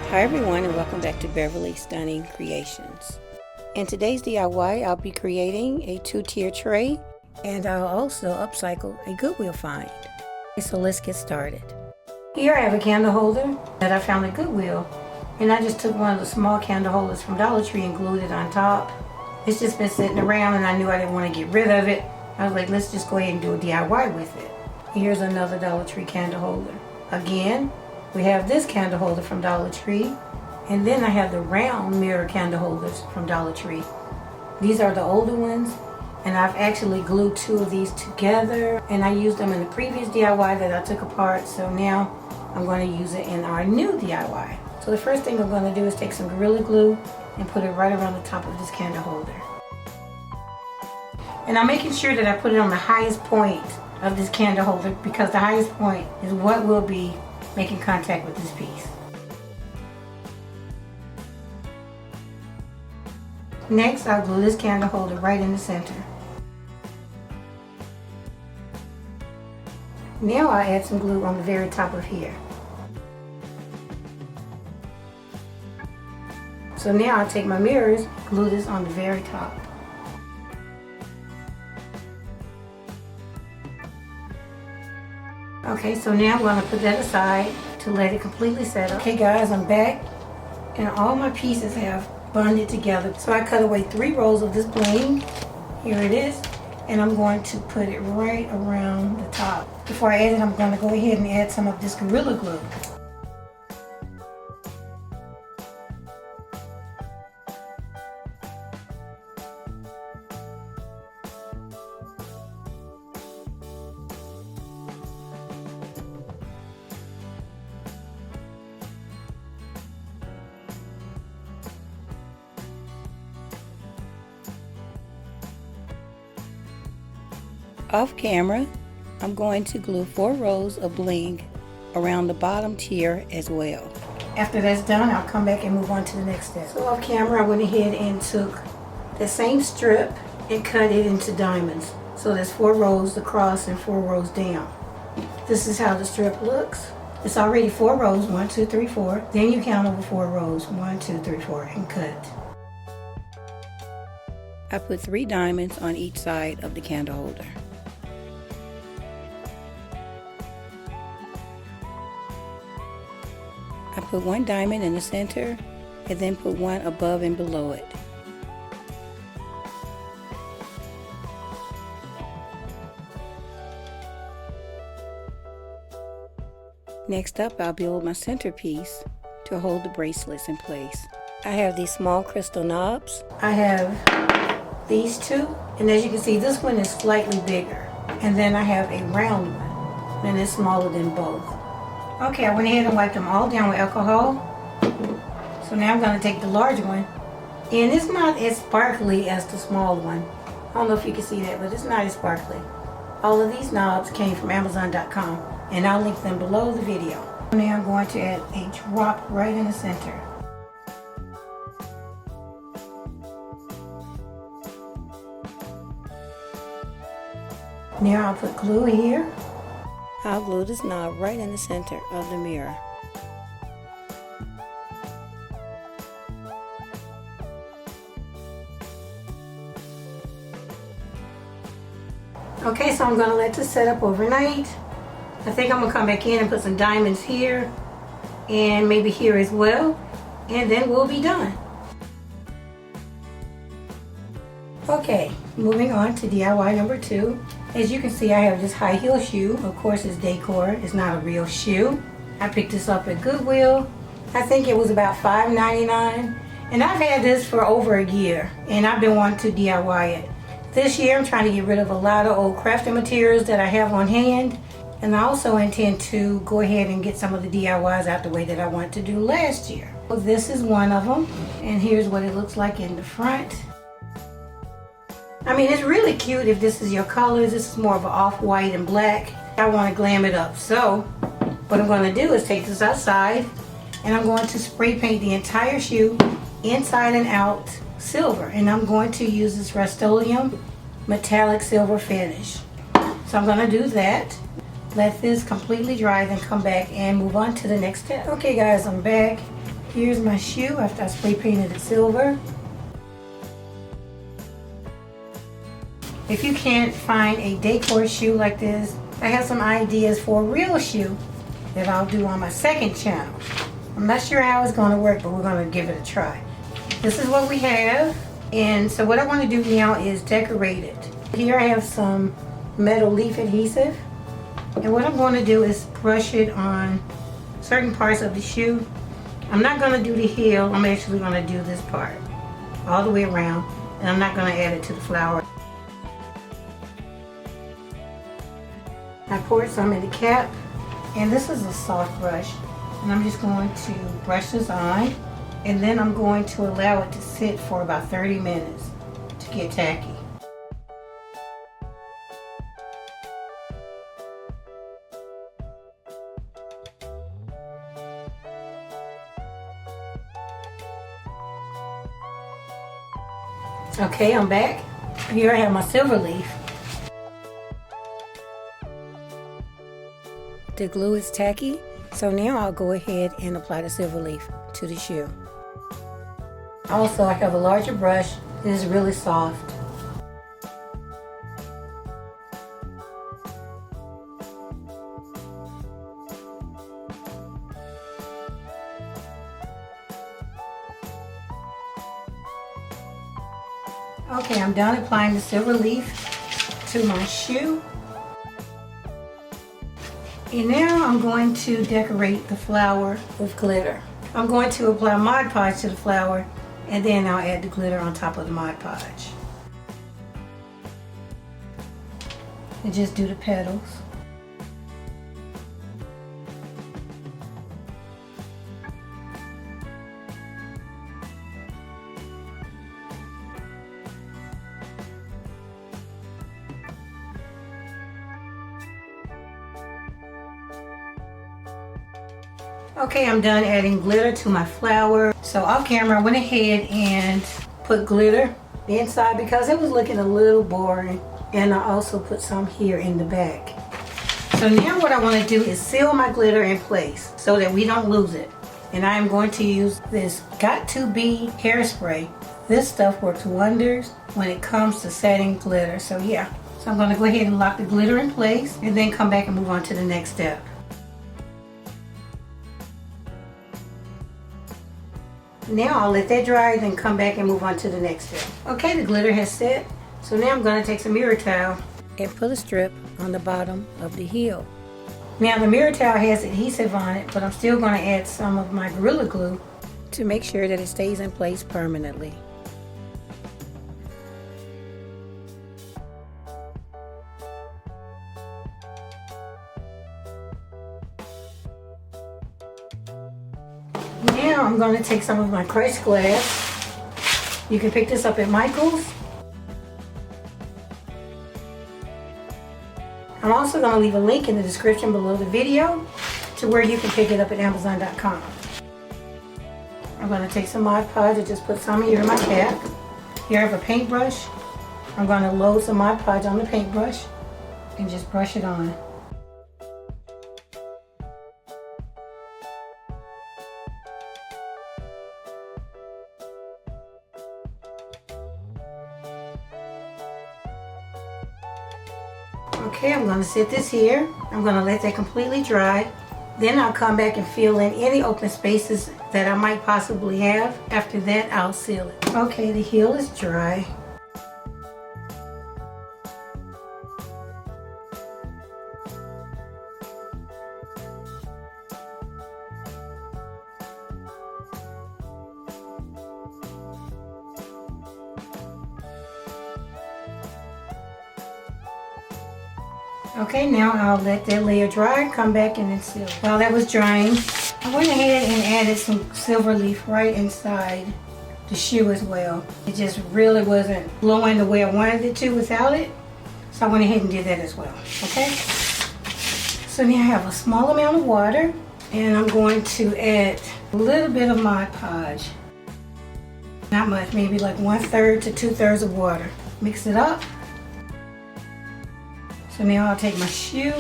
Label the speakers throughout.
Speaker 1: Hi everyone, and welcome back to Beverly Stunning Creations. In today's DIY, I'll be creating a 2-tier tray, and I'll also upcycle a Goodwill find. Okay, so let's get started. Here I have a candle holder that I found at Goodwill, and I just took one of the small candle holders from Dollar Tree and glued it on top. It's just been sitting around and I knew I didn't want to get rid of it. I was like, let's just go ahead and do a DIY with it. Here's another Dollar Tree candle holder. Again, we have this candle holder from Dollar Tree, and then I have the round mirror candle holders from Dollar Tree. These are the older ones, and I've actually glued 2 of these together, and I used them in the previous DIY that I took apart, so now I'm going to use it in our new DIY. So the first thing I'm going to do is take some Gorilla Glue and put it right around the top of this candle holder. And I'm making sure that I put it on the highest point of this candle holder, because the highest point is what will be making contact with this piece. Next, I'll glue this candle holder right in the center. Now I'll add some glue on the very top of here. So now I'll take my mirrors, glue this on the very top. Okay, so now I'm going to put that aside to let it completely settle. Okay guys, I'm back, and all my pieces have bonded together. So I cut away 3 rolls of this bling. Here it is. And I'm going to put it right around the top. Before I add it, I'm going to go ahead and add some of this Gorilla Glue. Off camera, I'm going to glue 4 rows of bling around the bottom tier as well. After that's done, I'll come back and move on to the next step. So off camera, I went ahead and took the same strip and cut it into diamonds. So there's 4 rows across and 4 rows down. This is how the strip looks. It's already 4 rows, 1, 2, 3, 4. Then you count over 4 rows, 1, 2, 3, 4, and cut. I put 3 diamonds on each side of the candle holder. I put 1 diamond in the center and then put 1 above and below it. Next up, I'll build my centerpiece to hold the bracelets in place. I have these small crystal knobs. I have these 2, and as you can see, this one is slightly bigger. And then I have a round one, and it's smaller than both. Okay, I went ahead and wiped them all down with alcohol. So now I'm going to take the large one. And it's not as sparkly as the small one. I don't know if you can see that, but it's not as sparkly. All of these knobs came from Amazon.com, and I'll link them below the video. Now I'm going to add a drop right in the center. Now I'll put glue here. I'll glue this knob right in the center of the mirror. Okay, so I'm going to let this set up overnight. I think I'm going to come back in and put some diamonds here and maybe here as well, and then we'll be done. Okay, moving on to DIY number 2. As you can see, I have this high heel shoe. Of course, it's Decor. It's not a real shoe. I picked this up at Goodwill. I think it was about $5.99. And I've had this for over a year, and I've been wanting to DIY it. This year, I'm trying to get rid of a lot of old crafting materials that I have on hand. And I also intend to go ahead and get some of the DIYs out the way that I wanted to do last year. So this is one of them, and here's what it looks like in the front. I mean, it's really cute if this is your colors. This is more of an off-white and black. I want to glam it up. So what I'm going to do is take this outside, and I'm going to spray paint the entire shoe inside and out silver. And I'm going to use this Rust-Oleum metallic silver finish. So I'm going to do that. Let this completely dry, then come back and move on to the next step. Okay guys, I'm back, Here's my shoe after I spray painted it silver. If you can't find a Decor shoe like this, I have some ideas for a real shoe that I'll do on my second channel. I'm not sure how it's going to work, but we're going to give it a try. This is what we have, and so what I want to do now is decorate it. Here I have some metal leaf adhesive, and what I'm going to do is brush it on certain parts of the shoe. I'm not going to do the heel, I'm actually going to do this part all the way around, and I'm not going to add it to the flower. I poured some in the cap, and this is a soft brush, and I'm just going to brush this on, and then I'm going to allow it to sit for about 30 minutes to get tacky. Okay, I'm back. Here I have my silver leaf. The glue is tacky, so now I'll go ahead and apply the silver leaf to the shoe. Also, I have a larger brush. It is really soft. Okay, I'm done applying the silver leaf to my shoe. And now I'm going to decorate the flower with glitter. I'm going to apply Mod Podge to the flower, and then I'll add the glitter on top of the Mod Podge. And just do the petals. Okay, I'm done adding glitter to my flower. So off camera, I went ahead and put glitter inside because it was looking a little boring. And I also put some here in the back. So now what I want to do is seal my glitter in place so that we don't lose it. And I am going to use this Got2b hairspray. This stuff works wonders when it comes to setting glitter. So yeah, so I'm going to go ahead and lock the glitter in place and then come back and move on to the next step. Now I'll let that dry, then come back and move on to the next step. Okay, the glitter has set. So now I'm going to take some mirror towel and put a strip on the bottom of the heel. Now the mirror towel has adhesive on it, but I'm still going to add some of my Gorilla Glue to make sure that it stays in place permanently. Now I'm going to take some of my crushed glass. You can pick this up at Michael's. I'm also going to leave a link in the description below the video to where you can pick it up at Amazon.com. I'm going to take some Mod Podge and just put some here in my cap. Here I have a paintbrush. I'm going to load some Mod Podge on the paintbrush and just brush it on. Okay, I'm going to sit this here. I'm going to let that completely dry. Then I'll come back and fill in any open spaces that I might possibly have. After that, I'll seal it. Okay, the heel is dry. Okay, now I'll let that layer dry, come back and then seal. While that was drying, I went ahead and added some silver leaf right inside the shoe as well. It just really wasn't blowing the way I wanted it to without it. So I went ahead and did that as well, okay? So now I have a small amount of water, and I'm going to add a little bit of Mod Podge. Not much, maybe like 1/3 to 2/3 of water. Mix it up. So now I'll take my shoe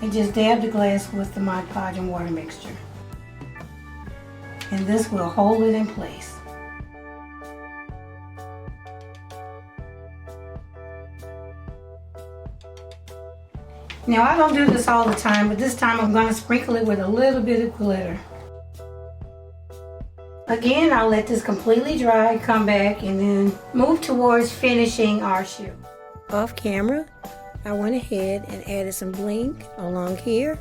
Speaker 1: and just dab the glass with the Mod Podge and water mixture. and this will hold it in place. Now I don't do this all the time, but this time I'm going to sprinkle it with a little bit of glitter. Again, I'll let this completely dry, come back, and then move towards finishing our shoe. Off camera, I went ahead and added some bling along here.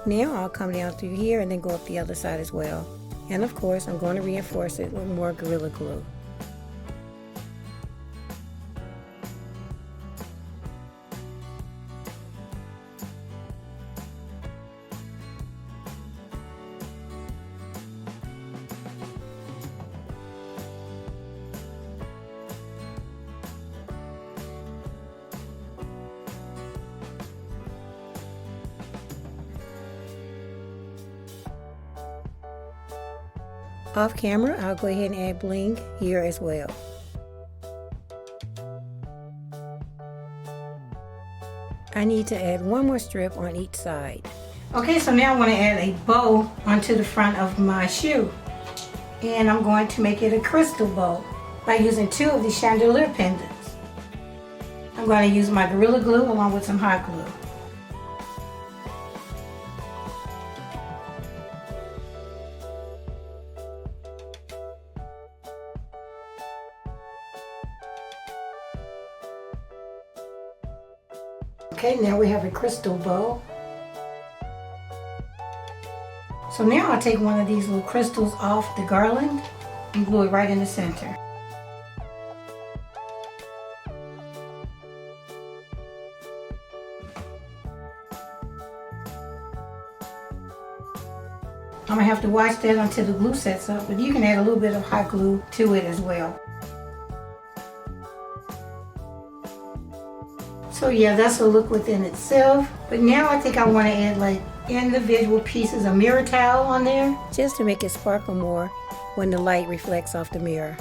Speaker 1: Now I'll come down through here and then go up the other side as well. And of course, I'm going to reinforce it with more Gorilla Glue. Off camera, I'll go ahead and add bling here as well. I need to add one more strip on each side. Okay, so now I want to add a bow onto the front of my shoe. And I'm going to make it a crystal bow by using 2 of these chandelier pendants. I'm going to use my Gorilla Glue along with some hot glue. Okay, now we have a crystal bow. So now I'll take one of these little crystals off the garland and glue it right in the center. I'm going to have to watch that until the glue sets up, but you can add a little bit of hot glue to it as well. So yeah, that's a look within itself. But now I think I want to add like individual pieces of mirror towel on there, just to make it sparkle more when the light reflects off the mirror.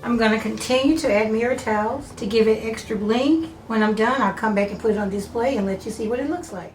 Speaker 1: I'm going to continue to add mirror towels to give it extra bling. When I'm done, I'll come back and put it on display and let you see what it looks like.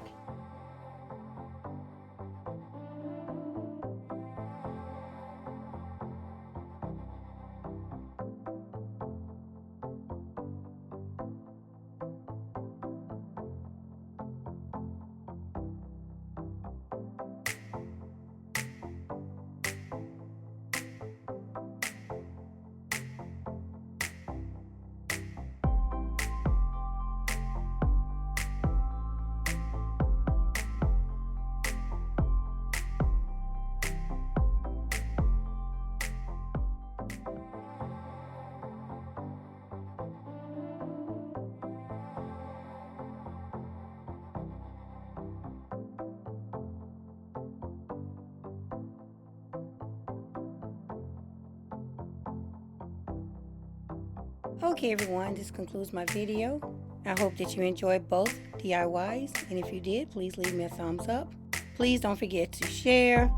Speaker 1: Okay everyone, this concludes my video. I hope that you enjoyed both DIYs, and if you did, please leave me a thumbs up. Please don't forget to share,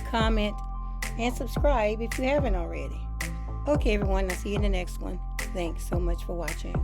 Speaker 1: comment, and subscribe if you haven't already. Okay everyone, I'll see you in the next one. Thanks so much for watching.